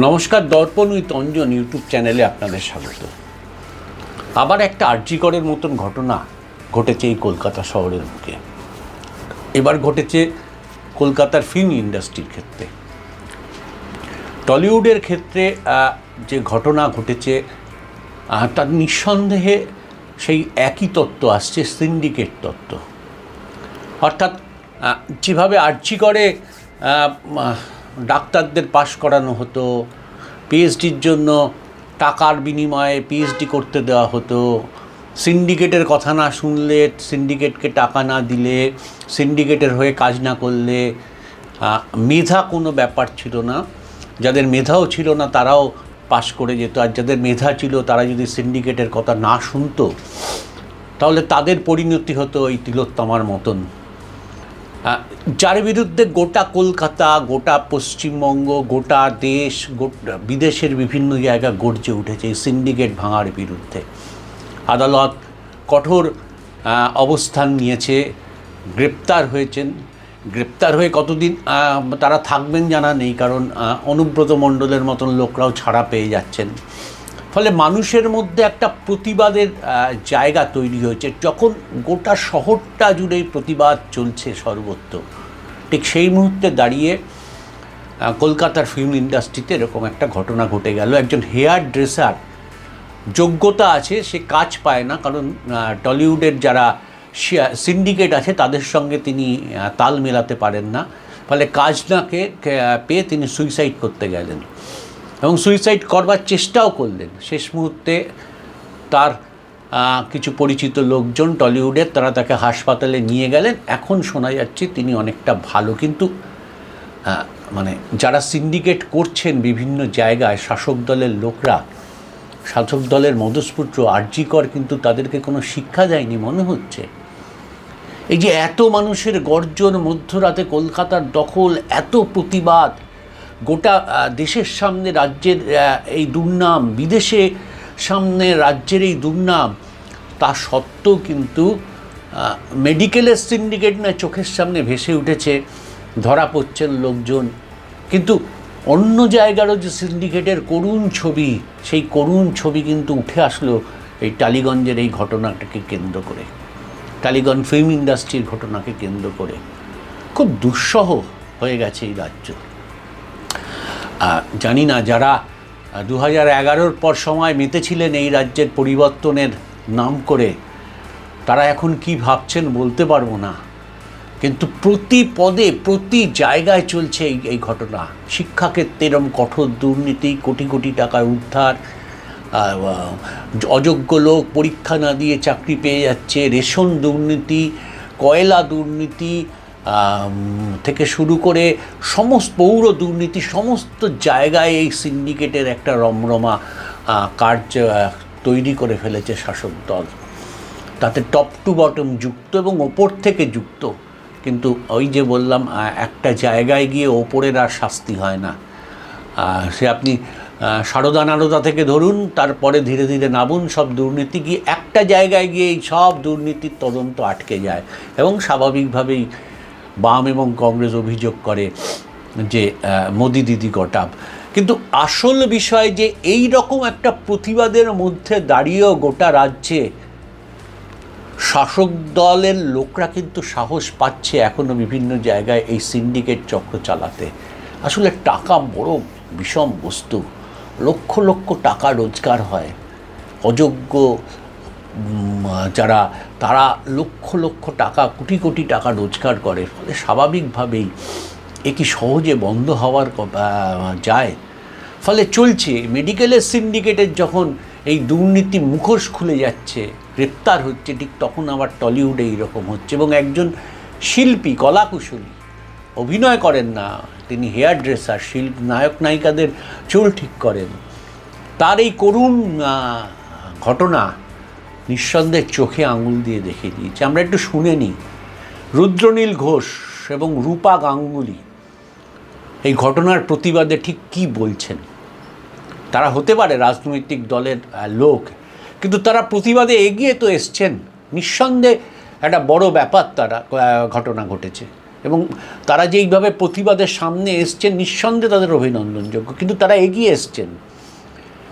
নমস্কার, দর্পণ with Anjan YouTube চ্যানেলে আপনাদের স্বাগত। আবার একটা আরজিকরের মতন ঘটনা ঘটেছে এই কলকাতা শহরের বুকে। এবার ঘটেছে কলকাতার ফিল্ম ইন্ডাস্ট্রির ক্ষেত্রে। টলিউডের ক্ষেত্রে যে ঘটনা ঘটেছে তার নিঃসন্দেহে সেই একই তত্ত্ব আসছে, সিন্ডিকেট তত্ত্ব। অর্থাৎ যেভাবে আরজিকরে ডাক্তারদের পাশ করানো হতো, পিএইচডির জন্য টাকার বিনিময়ে পিএইচডি করতে দেওয়া হতো, সিন্ডিকেটের কথা না শুনলে, সিন্ডিকেটকে টাকা না দিলে, সিন্ডিকেটের হয়ে কাজ না করলে মেধা কোনো ব্যাপার ছিল না। যাদের মেধাও ছিল না তারাও পাশ করে যেত, আর যাদের মেধা ছিল তারা যদি সিন্ডিকেটের কথা না শুনতো তাহলে তাদের পরিণতি হতো এই তিলোত্তমার মতন, যার বিরুদ্ধে গোটা কলকাতা, গোটা পশ্চিমবঙ্গ, গোটা দেশ, বিদেশের বিভিন্ন জায়গা গর্জে উঠেছে এই সিন্ডিকেট ভাঙার বিরুদ্ধে। আদালত কঠোর অবস্থান নিয়েছে, গ্রেপ্তার হয়েছেন। গ্রেপ্তার হয়ে কতদিন তারা থাকবেন জানা নেই, কারণ অনুব্রত মণ্ডলের মতন লোকরাও ছাড়া পেয়ে যাচ্ছেন। ফলে মানুষের মধ্যে একটা প্রতিবাদের জায়গা তৈরি হয়েছে। যখন গোটা শহরটা জুড়েই প্রতিবাদ চলছে সর্বত্র, ঠিক সেই মুহূর্তে দাঁড়িয়ে কলকাতার ফিল্ম ইন্ডাস্ট্রিতে এরকম একটা ঘটনা ঘটে গেল। একজন হেয়ার ড্রেসার, যোগ্যতা আছে, সে কাজ পায় না, কারণ টলিউডের যারা সিন্ডিকেট আছে তাদের সঙ্গে তিনি তাল মেলাতে পারেন না। ফলে কাজ না পেয়ে তিনি সুইসাইড করতে গেলেন এবং সুইসাইড করবার চেষ্টাও করলেন। শেষ মুহূর্তে তার কিছু পরিচিত লোকজন টলিউডের, তারা তাকে হাসপাতালে নিয়ে গেলেন। এখন শোনা যাচ্ছে তিনি অনেকটা ভালো, কিন্তু মানে যারা সিন্ডিকেট করছেন বিভিন্ন জায়গায়, শাসক দলের লোকরা, শাসক দলের মদস্পুত্র আরজিকর কিন্তু তাদেরকে কোনো শিক্ষা দেয়নি মনে হচ্ছে। এই যে এত মানুষের গর্জন, মধ্যরাতে কলকাতার দখল, এত প্রতিবাদ, গোটা দেশের সামনে রাজ্যের এই দুর্নাম, বিদেশে সামনে রাজ্যের এই দুর্নাম, তা সত্ত্বেও কিন্তু মেডিকেলের সিন্ডিকেট না চোখের সামনে ভেসে উঠেছে, ধরা পড়ছেন লোকজন। কিন্তু অন্য জায়গারও যে সিন্ডিকেটের করুণ ছবি, সেই করুণ ছবি কিন্তু উঠে আসলো এই টালিগঞ্জের এই ঘটনাটাকে কেন্দ্র করে, টালিগঞ্জ ফিল্ম ইন্ডাস্ট্রির ঘটনাকে কেন্দ্র করে। খুব দুঃসহ হয়ে গেছে এই রাজ্য। জানি না যারা 2011-র পর সময় মেতেছিলেন এই রাজ্যের পরিবর্তনের নাম করে, তারা এখন কি ভাবছেন বলতে পারবো না, কিন্তু প্রতি পদে প্রতি জায়গায় চলছে এই ঘটনা। শিক্ষাক্ষেত্রে এরম কঠোর দুর্নীতি, কোটি কোটি টাকা উদ্ধার, অযোগ্য লোক পরীক্ষা না দিয়ে চাকরি পেয়ে যাচ্ছে, রেশন দুর্নীতি, কয়লা দুর্নীতি থেকে শুরু করে সমস্ত পৌর দুর্নীতি, সমস্ত জায়গায় এই সিন্ডিকেটের একটা রমরমা কার্য তৈরি করে ফেলেছে শাসক দল। তাতে টপ টু বটম যুক্ত এবং ওপর থেকে যুক্ত। কিন্তু ওই যে বললাম, একটা জায়গায় গিয়ে ওপরের আর শাস্তি হয় না। সে আপনি সারদা নারদা থেকে ধরুন, তারপরে ধীরে ধীরে নামুন, সব দুর্নীতি গিয়ে একটা জায়গায় গিয়ে এই সব দুর্নীতির তদন্ত আটকে যায় এবং স্বাভাবিকভাবেই বাম এবং কংগ্রেস অভিযোগ করে যে মোদি দিদি গটাব। কিন্তু আসল বিষয় যে এই রকম একটা প্রতিবাদের মধ্যে দাঁড়িয়েও গোটা রাজ্যে শাসক দলের লোকরা কিন্তু সাহস পাচ্ছে এখনও বিভিন্ন জায়গায় এই সিন্ডিকেট চক্র চালাতে। আসলে টাকা বড় বিষম বস্তু, লক্ষ লক্ষ টাকা রোজগার হয়, অযোগ্য যারা তারা লক্ষ লক্ষ টাকা, কোটি কোটি টাকা রোজগার করে। ফলে স্বাভাবিকভাবেই এ কি সহজে বন্ধ হওয়ার যায়? ফলে চলছে মেডিকেলের সিন্ডিকেটের যখন এই দুর্নীতি মুখোশ খুলে যাচ্ছে, গ্রেপ্তার হচ্ছে, ঠিক তখন আবার টলিউডে এইরকম হচ্ছে। এবং একজন শিল্পী, কলাকুশলী, অভিনয় করেন না, তিনি হেয়ার ড্রেসার, নায়ক নায়িকাদের চুল ঠিক করেন, তার এই করুণ ঘটনা নিঃসন্দেহে চোখে আঙুল দিয়ে দেখিয়ে দিয়েছে। আমরা একটু শুনে নিই রুদ্রনীল ঘোষ এবং রূপা গাঙ্গুলি এই ঘটনার প্রতিবাদে ঠিক কী বলছেন। তারা হতে পারে রাজনৈতিক দলের লোক, কিন্তু তারা প্রতিবাদে এগিয়ে তো এসছেন। নিঃসন্দেহে একটা বড় ব্যাপার, তারা ঘটনা ঘটেছে এবং তারা যেইভাবে প্রতিবাদের সামনে এসছেন নিঃসন্দেহে তাদের অভিনন্দনযোগ্য, কিন্তু তারা এগিয়ে এসছেন।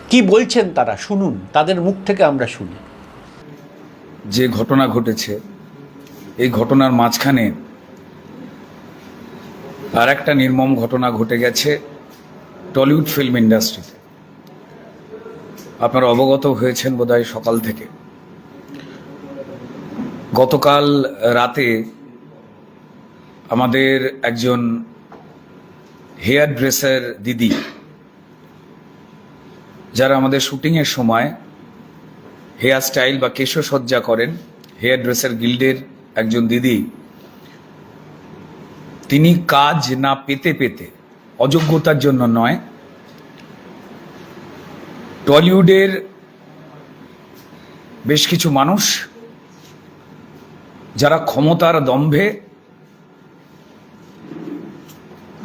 কি বলছেন তারা, শুনুন, তাদের মুখ থেকে আমরা শুনি। যে ঘটনা ঘটেছে, এই ঘটনার মাঝখানে আর একটা নির্মম ঘটনা ঘটে গেছে টলিউড ফিল্ম ইন্ডাস্ট্রিতে। আপনারা অবগত হয়েছেন বোধহয় সকাল থেকে। গতকাল রাতে আমাদের একজন হেয়ার ড্রেসার দিদি, যারা আমাদের শুটিংয়ের সময় হেয়ার স্টাইল বা কেশসজ্জা করেন, হেয়ার ড্রেসার গিল্ডের একজন দিদি, তিনি কাজ না পেতে পেতে, অযোগ্যতার জন্য নয়, টলিউডের বেশ কিছু মানুষ যারা ক্ষমতার দম্ভে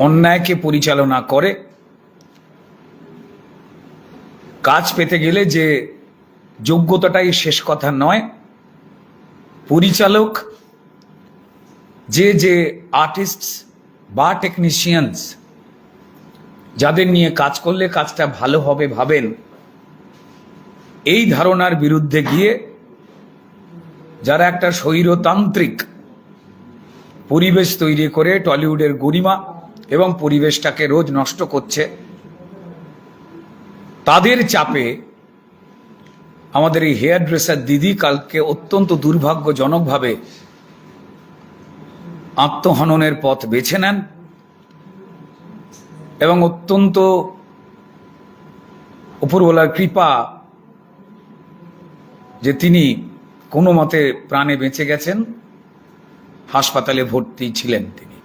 অন্যায়কে পরিচালনা করে, কাজ পেতে গেলে যে যোগ্যতাটাই শেষ কথা নয়, পরিচালক যে আর্টিস্ট বা টেকনিশিয়ানস যাদের নিয়ে কাজ করলে কাজটা ভালো হবে ভাবেন, এই ধারণার বিরুদ্ধে গিয়ে যারা একটা স্বৈরতান্ত্রিক পরিবেশ তৈরি করে টলিউডের গরিমা এবং পরিবেশটাকে রোজ নষ্ট করছে, তাদের চাপে আমাদের এই হেয়ার ড্রেসার দিদি কালকে অত্যন্ত দুর্ভাগ্যজনকভাবে আত্মহননের পথ বেছে নেন এবং অত্যন্ত উপরওয়ালার কৃপা যে তিনি কোনো মতে প্রাণে বেঁচে গেছেন, হাসপাতালে ভর্তি ছিলেন তিনি।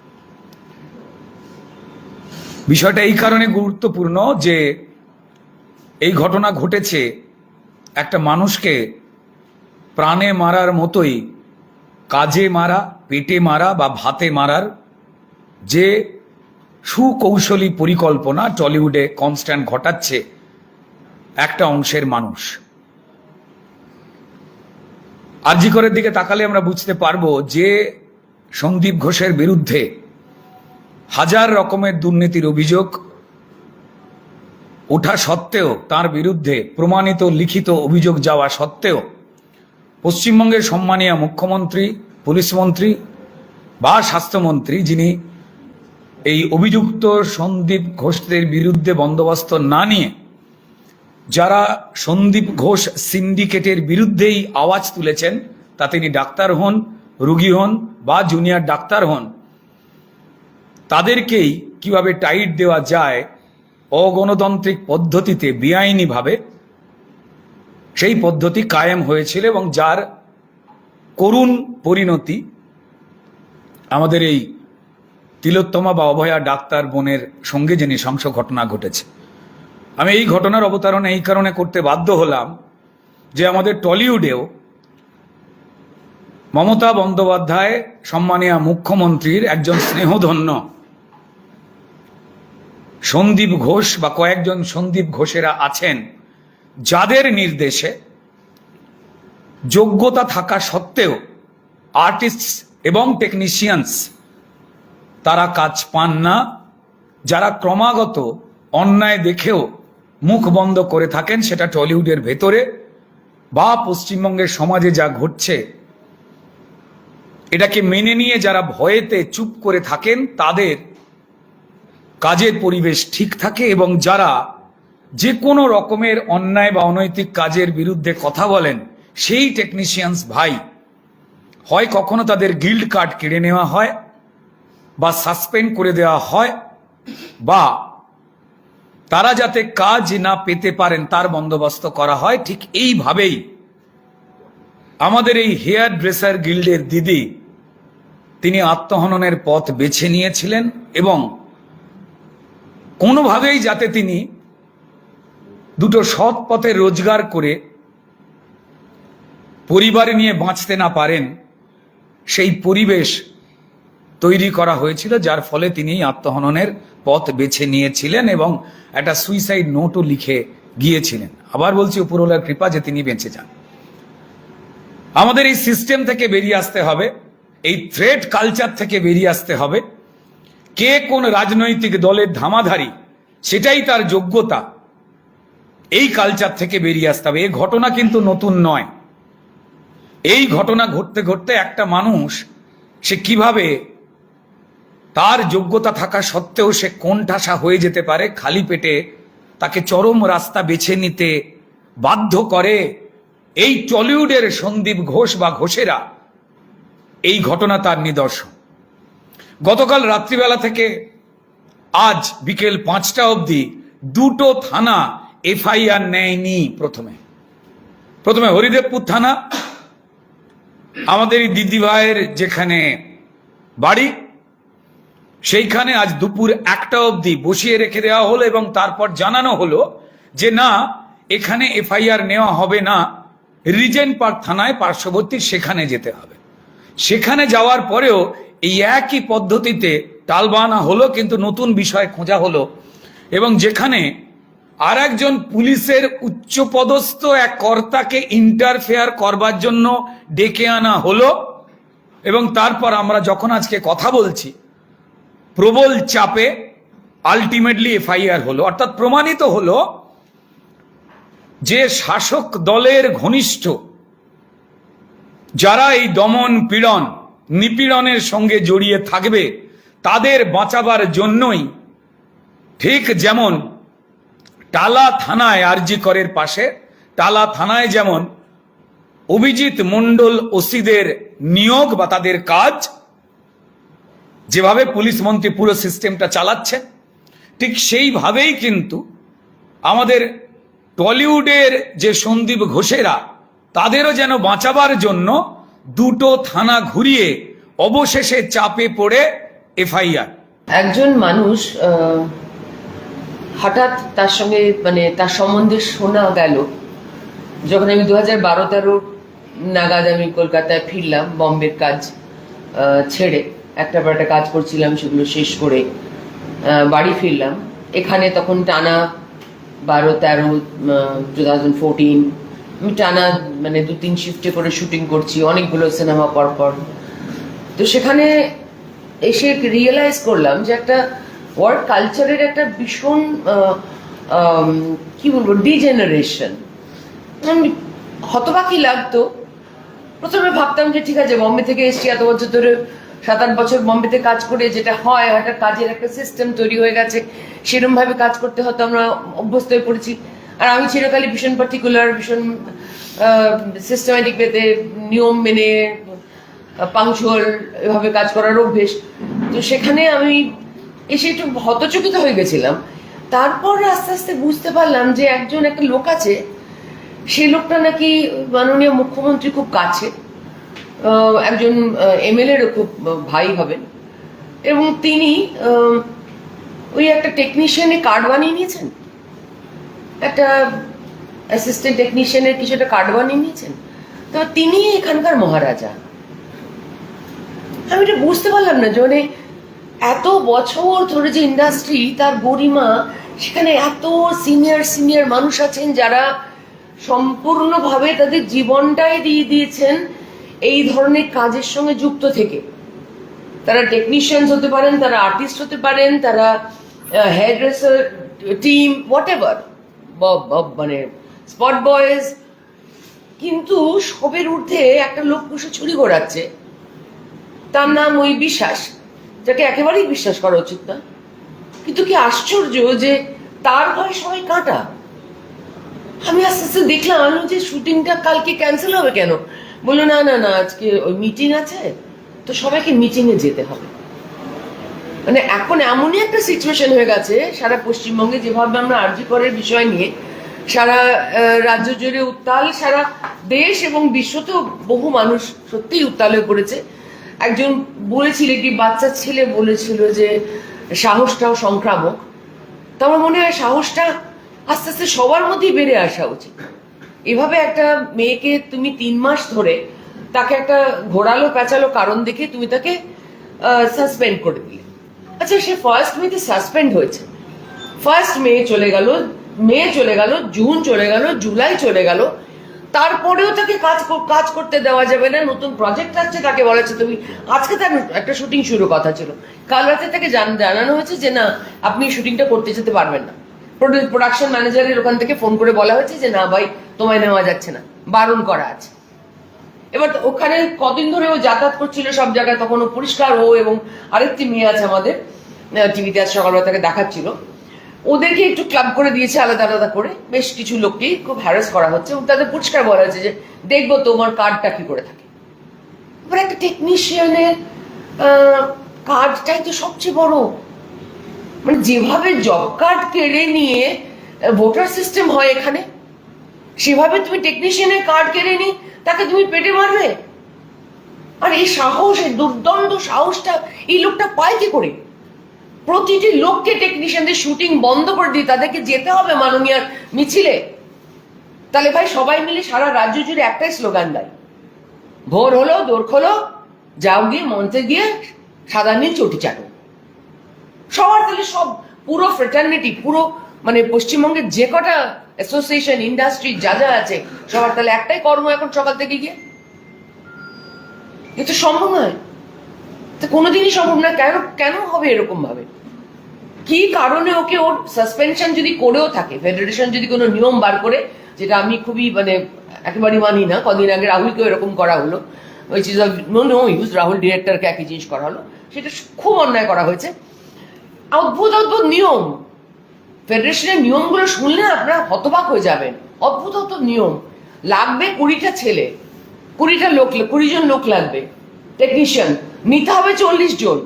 বিষয়টা এই কারণে গুরুত্বপূর্ণ যে এই ঘটনা ঘটেছে একটা মানুষকে প্রাণে মারার মতোই কাজে মারা, পেটে মারা বা ভাতে মারার যে সুকৌশলী পরিকল্পনা টলিউডে কনস্ট্যান্ট ঘটাচ্ছে একটা অংশের মানুষ। আরজি করের দিকে তাকালে আমরা বুঝতে পারবো যে সন্দীপ ঘোষের বিরুদ্ধে হাজার রকমের দুর্নীতির অভিযোগ ওঠা সত্ত্বেও, তার বিরুদ্ধে প্রমাণিত লিখিত অভিযোগ যাওয়া সত্ত্বেও পশ্চিমবঙ্গের সম্মানীয় মুখ্যমন্ত্রী, পুলিশ মন্ত্রী বা স্বাস্থ্যমন্ত্রী, যিনি এই অভিযুক্ত সন্দীপ ঘোষদের বিরুদ্ধে বন্দোবস্ত না নিয়ে যারা সন্দীপ ঘোষ সিন্ডিকেটের বিরুদ্ধেই আওয়াজ তুলেছেন, তা তিনি ডাক্তার হন, রোগী হন বা জুনিয়র ডাক্তার হন, তাদেরকেই কিভাবে টাইট দেওয়া যায় অগণতান্ত্রিক পদ্ধতিতে, বেআইনিভাবে, সেই পদ্ধতি কায়েম হয়েছিল এবং যার করুণ পরিণতি আমাদের এই তিলোত্তমা বা অভয়া ডাক্তার বোনের সঙ্গে যে নৃশংস ঘটনা ঘটেছে। আমি এই ঘটনার অবতারণা এই কারণে করতে বাধ্য হলাম যে আমাদের টলিউডেও মমতা বন্দ্যোপাধ্যায় সম্মানীয় মুখ্যমন্ত্রীর একজন স্নেহধন্য সন্দীপ ঘোষ বা কয়েকজন সন্দীপ ঘোষেরা আছেন, যাদের নির্দেশে যোগ্যতা থাকা সত্ত্বেও আর্টিস্ট এবং টেকনিশিয়ানস তারা কাজ পান না, যারা ক্রমাগত অন্যায় দেখেও মুখ বন্ধ করে থাকেন, সেটা টলিউডের ভেতরে বা পশ্চিমবঙ্গের সমাজে যা ঘটছে এটাকে মেনে নিয়ে যারা ভয়েতে চুপ করে থাকেন, তাদের কাজের পরিবেশ ঠিক থাকে এবং যারা যে কোনো রকমের অন্যায় বা অনৈতিক কাজের বিরুদ্ধে কথা বলেন, সেই টেকনিশিয়ানস ভাই হয় কখনো তাদের গিল্ড কার্ড কেড়ে নেওয়া হয় বা সাসপেন্ড করে দেওয়া হয়, বা তারা যাতে কাজ না পেতে পারেন তার বন্দোবস্ত করা হয়। ঠিক এইভাবেই আমাদের এই হেয়ার ড্রেসার গিল্ডের দিদি, তিনি আত্মহননের পথ বেছে নিয়েছিলেন এবং কোনোভাবেই যাতে তিনি দুটো সৎ পথে রোজগার করে পরিবার নিয়ে বাঁচতে না পারেন, সেই পরিবেশ তৈরি করা হয়েছিল, যার ফলে তিনি আত্মহননের পথ বেছে নিয়েছিলেন এবং একটা সুইসাইড নোটও লিখে গিয়েছিলেন। আবার বলছি, উপরওয়ালার কৃপা যে তিনি বেঁচে যান। আমাদের এই সিস্টেম থেকে বেরিয়ে আসতে হবে এই থ্রেট কালচার থেকে বেরিয়ে আসতে হবে। কে কোন রাজনৈতিক দলের ধামাধারী সেটাই তার যোগ্যতা, এই কালচার থেকে বেরিয়ে আসতে হবে। এই ঘটনা কিন্তু নতুন নয়। এই ঘটনা ঘটতে ঘটতে একটা মানুষ সে কিভাবে তার যোগ্যতা থাকা সত্ত্বেও সে কোণঠাসা হয়ে যেতে পারে, খালি পেটে তাকে চরম রাস্তা বেছে নিতে বাধ্য করে এই টলিউডের সন্দীপ ঘোষ বা ঘোষেরা, এই ঘটনা তার নিদর্শন। গতকাল রাত্রিবেলা থেকে আজ বিকেল 5টা অবধি দুটো থানা এফআইআর নেয়নি। প্রথমে হরিদেবপুর থানা, আমাদের এই দিদিভাইয়ের যেখানে বাড়ি, সেইখানে আজ দুপুর 1টা অবধি বসিয়ে রেখে দেওয়া হলো এবং তারপর জানানো হলো যে না, এখানে এফআইআর নেওয়া হবে না, রিজেন্ট পার্ক থানায় পার্শ্ববর্তী সেখানে যেতে হবে। সেখানে যাওয়ার পরেও এই একই পদ্ধতিতে টালবাহানা হলো, কিন্তু নতুন বিষয় খোঁজা হলো এবং যেখানে আর একজন পুলিশের উচ্চপদস্থ এক কর্তাকে ইন্টারফেয়ার করবার জন্য ডেকে আনা হলো এবং তারপর আমরা যখন আজকে কথা বলছি প্রবল চাপে আলটিমেটলি এফআইআর হলো। অর্থাৎ প্রমাণিত হলো যে শাসক দলের ঘনিষ্ঠ যারা এই দমন পীড়ন নিপীড়নের সঙ্গে জড়িয়ে থাকবে তাদের বাঁচাবার জন্যই, ঠিক যেমন টালা থানায় আরজি করের পাশে টালা থানায় যেমন অভিজিৎ মণ্ডল ওসিদের নিয়োগ বা তাদের কাজ, যেভাবে পুলিশ মন্ত্রী পুরো সিস্টেমটা চালাচ্ছে, ঠিক সেইভাবেই কিন্তু আমাদের টলিউডের যে সন্দীপ ঘোষেরা, তাদেরও যেন বাঁচাবার জন্য দুটো থানা ঘুরিয়ে অবশেষে চাপে পড়ে এফআইআর। একজন মানুষ হঠাৎ তার সঙ্গে তার সম্বন্ধে শোনা গেল যখন আমি 2012-13 নাগাদ আমি কলকাতায় ফিরলাম বম্বের কাজ ছেড়ে, একটা পর একটা কাজ করছিলাম, সেগুলো শেষ করে বাড়ি ফিরলাম। এখানে তখন টানা 12-13 2014 আমি টানা 2-3 শিফটে করে শুটিং করছি, অনেকগুলো সিনেমা পরপর। তো সেখানে এসে রিয়েলাইজ করলাম যে একটা ওয়ার্ক কালচারের একটা ভীষণ কি বলবো ডিজেনারেশন। হতবাকি লাগতো। প্রথমে ভাবতাম যে ঠিক আছে, বম্বে থেকে এসছি, এত বছর ধরে 7-8 বছর বম্বেতে কাজ করে যেটা হয়, একটা কাজের একটা সিস্টেম তৈরি হয়ে গেছে, সেরকম ভাবে কাজ করতে হয়তো আমরা অভ্যস্ত হয়ে পড়েছি। আর আমি চিরকালই ভীষণ পার্টিকুলার, ভীষণ সিস্টেমেটিক পেতে নিয়ম মেনে পাংচুয়াল এভাবে কাজ করার অভ্যেস। তো সেখানে আমি এসে একটু হতচকিত হয়ে গেছিলাম। তারপর আস্তে আস্তে বুঝতে পারলাম যে একটা লোক আছে, সেই লোকটা নাকি মাননীয় মুখ্যমন্ত্রী খুব কাছে, একজন এমএলএরও খুব ভাই হবেন, এবং তিনি ওই একটা টেকনিশিয়ানের কার্ড বানিয়ে নিয়েছেন, একটা অ্যাসিস্ট্যান্ট টেকনিশিয়ানের কিছু একটা কার্ড বানিয়ে নিয়েছেন। তো তিনি এখানকার মহারাজা। আমি এটা বুঝতে পারলাম না যে এত বছর ধরে যে ইন্ডাস্ট্রি, তার গরিমা, সেখানে এত সিনিয়র মানুষ আছেন যারা সম্পূর্ণভাবে তাদের জীবনটাই দিয়ে দিয়েছেন এই ধরনের কাজের সঙ্গে যুক্ত থেকে। তারা টেকনিশিয়ানস হতে পারেন, তারা আর্টিস্ট হতে পারেন, তারা hair dresser team, whatever, spot boys. কিন্তু সবের ঊর্ধ্বে একটা লোক বসে ছুরি ঘোরাচ্ছে, তার নাম ওই বিশ্বাস, যাকে একেবারেই বিশ্বাস করা উচিত না। কিন্তু কি আশ্চর্য যে তার ভয়ে সবাই কাঁটা। আমি আস্তে আস্তে দেখলাম যে শুটিংটা কালকে ক্যান্সেল হবে কেন। বললো না না না, আজকে ওই মিটিং আছে, তো সবাইকে মিটিংয়ে যেতে হবে। এখন এমনই একটা সিচুয়েশন হয়ে গেছে সারা পশ্চিমবঙ্গে, যেভাবে আমরা আরজি করের বিষয় নিয়ে সারা রাজ্য জুড়ে উত্তাল, সারা দেশ এবং বিশ্বতেও বহু মানুষ সত্যিই উত্তাল হয়ে পড়েছে। একজন বলেছিল, একটি বাচ্চা ছেলে বলেছিল যে সাহসটাও সংক্রামক। তো আমার মনে হয় সাহসটা আস্তে আস্তে সবার মধ্যেই বেড়ে আসা উচিত। এভাবে একটা মেয়েকে তুমি 3 মাস ধরে তাকে একটা ঘোরালো পেঁচালো কারণ দেখে তুমি তাকে সাসপেন্ড করে দিলে। আচ্ছা, সে 1 মেতে সাসপেন্ড হয়েছে, 1 মে চলে গেল, জুন চলে গেল, জুলাই চলে গেল, তারপরেও তাকে কাজ করতে দেওয়া যাবে না। নতুন প্রজেক্ট আসছে, তাকে বলা হচ্ছে তুমি আজকে তার একটা শুটিং শুরু কথা ছিল, কাল রাতে তাকে জানানো হয়েছে যে না আপনি শুটিংটা করতে যেতে পারবেন না। প্রোডাকশন ম্যানেজারের ওখান থেকে ফোন করে বলা হয়েছে যে না ভাই তোমায় নেওয়া যাচ্ছে না, বারণ করা আছে। এবার ওখানে কদিন ধরে ও যাতায়াত করছিল সব জায়গায়, তখন ও পরিষ্কার ও এবং আরেকটি মেয়ে আছে আমাদের টিভিতে আজ সকালবেলা তাকে দেখাচ্ছিল, ওদেরকে একটু ক্লাব করে দিয়েছে আলাদা আলাদা করে, বেশ কিছু লোককেই খুব হ্যারাস করা হচ্ছে এবং তাদের পরিষ্কার বলা হয়েছে যে দেখবো তোমার কার্ডটা কি করে থাকে। এবার একটা টেকনিশিয়ানের কার্ডটাই তো সবচেয়ে বড়, মানে যেভাবে জব কার্ড কেড়ে নিয়ে ভোটার সিস্টেম হয় এখানে, সেভাবে তুমি টেকনিশিয়ানের কার্ড কেড়ে নিয়ে তাকে তুমি পেটে মারবে। আর এই সাহস, এই দুর্দণ্ড সাহসটা এই লোকটা পায় কি করে? প্রতিটি লোককে টেকনিশিয়ানদের শুটিং বন্ধ করে দিয়ে তাদেরকে যেতে হবে মাননীয় মিছিলে। তাহলে ভাই সবাই মিলে সারা রাজ্য জুড়ে একটাই স্লোগান দেয়, ভোর হলো দোর খোলো, যাও গিয়ে মঞ্চে গিয়ে সাদা নীল চটি চাটো। সবার তাহলে সব পুরো ফ্রেটার্নিটি, পুরো মানে পশ্চিমবঙ্গের যে কটা অ্যাসোসিয়েশন ইন্ডাস্ট্রি যা যা আছে সবার তাহলে একটাই কর্ম এখন সকাল থেকে গিয়ে। এ তো সম্ভব নয়, তো কোনোদিনই সম্ভব না। কেন হবে এরকম ভাবে? কি কারণে ওকে ওর সাসপেনশন যদি করেও থাকে, ফেডারেশন যদি কোনো নিয়ম বার করে, যেটা আমি খুবই মানে একেবারেই মানি না। কদিন আগে রাহুলকেও এরকম করা হলো, which is no use, Rahul ডিরেক্টরকে একই জিনিস করা হলো, সেটা খুব অন্যায় করা হয়েছে। অদ্ভুত অদ্ভুত নিয়ম, ফেডারেশনের নিয়মগুলো শুনলে আপনারা হতবাক হয়ে যাবেন। অদ্ভুত অদ্ভুত নিয়ম, লাগবে 20টা ছেলে, 20 জন লোক লাগবে টেকনিশিয়ান, নিতে হবে 40 জন।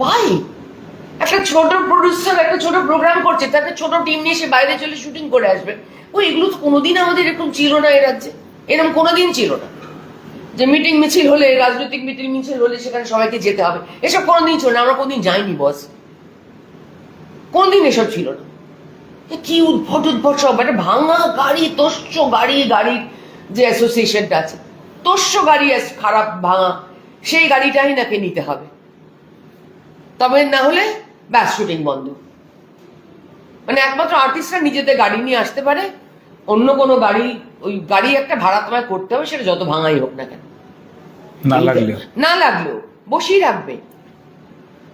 ভাই একটা ছোট প্রডিউসার একটা ছোট প্রোগ্রাম করছে, তাকে ছোট টিম নিয়ে সে বাইরে চলে শুটিং করে আসবে। এগুলো তো কোনোদিন আমাদের এরকম ছিল না এই রাজ্যে, এরকম কোনোদিন ছিল না যে মিটিং মিছিল হলে, রাজনৈতিক মিটিং মিছিল হলে সেখানে সবাইকে যেতে হবে, এসব কোনোদিন ছিল না। আমরা কোনোদিন যাইনি বস, কোনদিন এসব ছিল না। কি উদ্ভট সব, একটা ভাঙা গাড়ি, তোষ্য গাড়ির যে অ্যাসোসিয়েশনটা আছে, তোষ্য গাড়ি খারাপ ভাঙা, সেই গাড়িটাই নাকি নিতে হবে, তবে না হলে ব্যাস শুটিং বন্ধ। মানে একমাত্র আর্টিস্টরা নিজেদের গাড়ি নিয়ে আসতে পারে, অন্য কোনো গাড়ি, ওই গাড়ি একটা ভাড়া তোমায় করতে হবে, সেটা যত ভাঙাই হোক না কেন, না লাগলেও বসিয়ে রাখবে।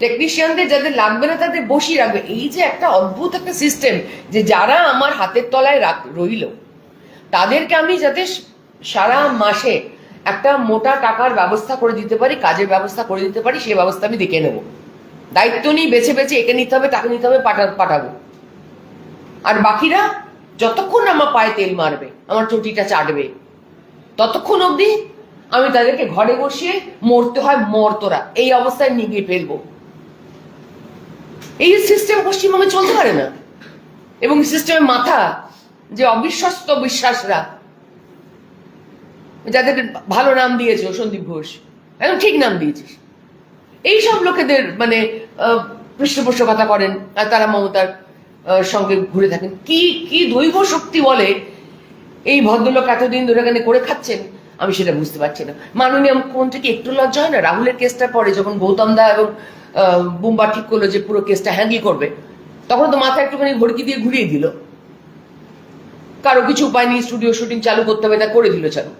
টেকনিশিয়ানদের যাদের লাগবে না তাদের বসিয়ে রাখবে। এই যে একটা অদ্ভুত একটা সিস্টেম, যে যারা আমার হাতের তলায় রইল তাদেরকে আমি যাতে সারা মাসে একটা মোটা টাকার ব্যবস্থা করে দিতে পারি, কাজের ব্যবস্থা করে দিতে পারি, সেই ব্যবস্থা আমি দেখে নেব। দায়িত্ব নিয়ে বেছে বেছে একে নিতে হবে, তাকে নিতে হবে, পাঠাবো। আর বাকিরা যতক্ষণ আমার পায়ে তেল মারবে, আমার চটিটা চাটবে, ততক্ষণ অবধি আমি তাদেরকে ঘরে বসিয়ে মরতে হয় মরতোরা, এই অবস্থায় নিয়ে গিয়ে ফেলবো। এই সিস্টেম পশ্চিমবঙ্গে চলতে পারে না। এবং সিস্টেমের মাথা যে অবিশ্বস্ত বিশ্বাসরা, যাদের ভালো নাম দিয়েছে সন্দীপ ঘোষ, একদম ঠিক নাম দিয়েছিস, এইসব লোকেদের মানে পৃষ্ঠপোষকতা করেন আর তারা মমতার সঙ্গে ঘুরে থাকেন। কি দৈব শক্তি বলে এই ভদ্রলোক এতদিন ধরে এখানে করে খাচ্ছেন, আমি সেটা বুঝতে পারছি না। মাননীয় মুখ্যমন্ত্রীকে একটু লজ্জা হয় না? রাহুলের কেসটা পরে যখন গৌতম দা এবং বুম্বা ঠিক করলো যে পুরো কেসটা হ্যান্ডেল করবে, তখন তো মাথা একটুখানি ভড়কি দিয়ে ঘুরিয়ে দিল, কারো কিছু উপায় নেই, স্টুডিও শুটিং চালু করতে হবে, তা করে দিল চালু।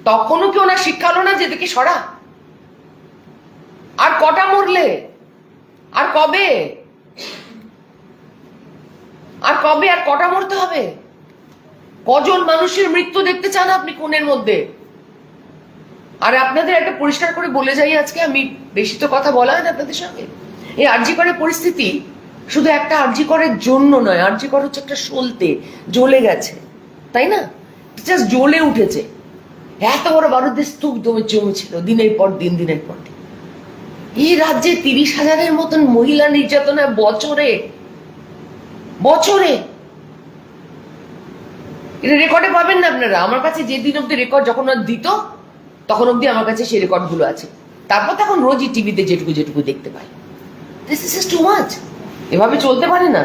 তখনও কি ওনার শিক্ষা হলো না যে দেখে সরা? আর কটা মরলে? আর কবে আর কটা মরতে হবে? কজন মানুষের মৃত্যু দেখতে চান আপনি কোণের মধ্যে? আর আপনাদের একটা পরিষ্কার করে বলে যাই আজকে, আমি বেশি তো কথা বলা হয় না আপনাদের সঙ্গে। এই আরজি করের পরিস্থিতি শুধু একটা আরজি করের জন্য নয়, আরজি কর হচ্ছে একটা সলতে জ্বলে গেছে, তাই না? জাস্ট জ্বলে উঠেছে। এত বড় বারুদের স্তূপ জমেছিল দিনের পর দিন। এই রাজ্যে 30,000-এর মতন মহিলা নির্যাতনায় বছরে এটা রেকর্ডে পাবেন না আপনারা। আমার কাছে যেদিন অব্দি রেকর্ড যখন দিত তখন অব্দি আমার কাছে সেই রেকর্ডগুলো আছে। তারপর তখন রোজই টিভিতে যেটুকু দেখতে পাই। This is too much. এভাবে চলতে পারে না।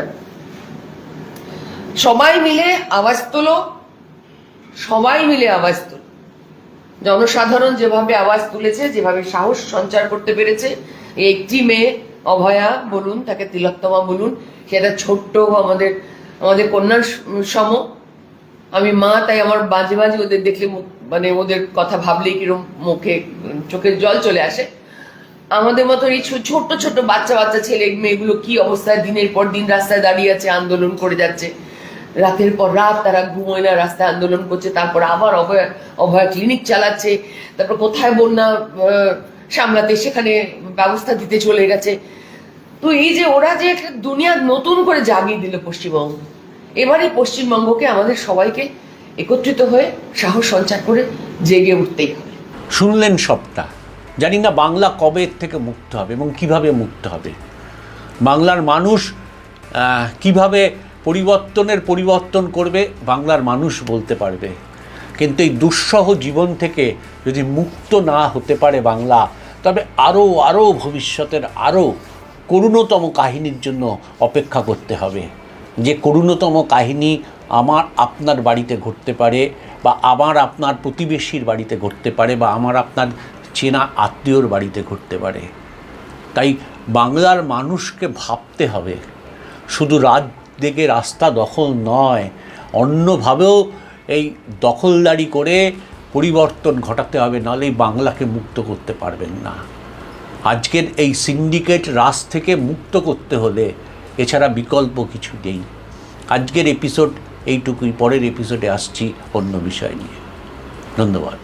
সবাই মিলে আওয়াজ তোলো। জনসাধারণ যেভাবে আওয়াজ তুলেছে, যেভাবে সাহস সঞ্চার করতে পেরেছে, একটি মেয়ে অভয়া বলুন, তাকে তিলোত্তমা বলুন, সেটা ছোট্ট আমাদের কন্যার সম, আমি মা, তাই আমার মাঝে মাঝে ওদের দেখলে মানে ওদের কথা ভাবলেই কিরম মুখে চোখের জল চলে আসে। আমাদের মতো এই ছোট্ট ছোট্ট বাচ্চা বাচ্চা ছেলে মেয়েগুলো কি অবস্থায় দিনের পর দিন রাস্তায় দাঁড়িয়ে আছে, আন্দোলন করে যাচ্ছে, রাতের পর রাত তারা ঘুমোয় না, রাস্তায় আন্দোলন করছে, তারপর আবার অভয়া ক্লিনিক চালাচ্ছে, তারপর কোথায় বন্যা সামলাতে সেখানে ব্যবস্থা দিতে চলে গেছে। তো এই যে ওরা যে একটা দুনিয়া নতুন করে জাগিয়ে দিল পশ্চিমবঙ্গ, এবারে পশ্চিমবঙ্গকে আমাদের সবাইকে একত্রিত হয়ে সাহস সঞ্চার করে জেগে উঠতেই হবে। শুনলেন সবটা। জানি না বাংলা কবে এর থেকে মুক্ত হবে এবং কিভাবে মুক্ত হবে, বাংলার মানুষ কিভাবে পরিবর্তন করবে বাংলার মানুষ বলতে পারবে। কিন্তু এই দুঃসহ জীবন থেকে যদি মুক্ত না হতে পারে বাংলা, তবে আরও ভবিষ্যতের আরও করুণতম কাহিনীর জন্য অপেক্ষা করতে হবে। যে করুণতম কাহিনী আমার আপনার বাড়িতে ঘটতে পারে, বা আমার আপনার প্রতিবেশীর বাড়িতে ঘটতে পারে, বা আমার আপনার চেনা আত্মীয়র বাড়িতে ঘটতে পারে। তাই বাংলার মানুষকে ভাবতে হবে, শুধু রাত দিকে রাস্তা দখল নয়, অন্যভাবেও এই দখলদারি করে পরিবর্তন ঘটাতে হবে, নাহলে এই বাংলাকে মুক্ত করতে পারবেন না। আজকের এই সিন্ডিকেট রাজ থেকে মুক্ত করতে হলে এছাড়া বিকল্প কিছু নেই। আজকের এপিসোড এইটুকুই, পরের এপিসোডে আসছি অন্য বিষয় নিয়ে। ধন্যবাদ।